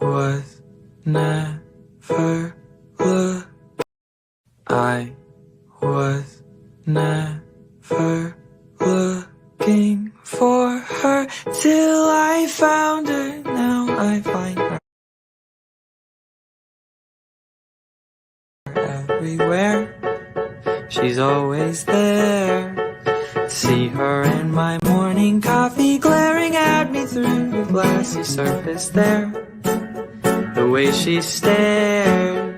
was never look. I was never looking for her till I found her. Now I find her everywhere. She's always there. See her in my morning coffee, glaring at me through the glassy surface there. The way she stares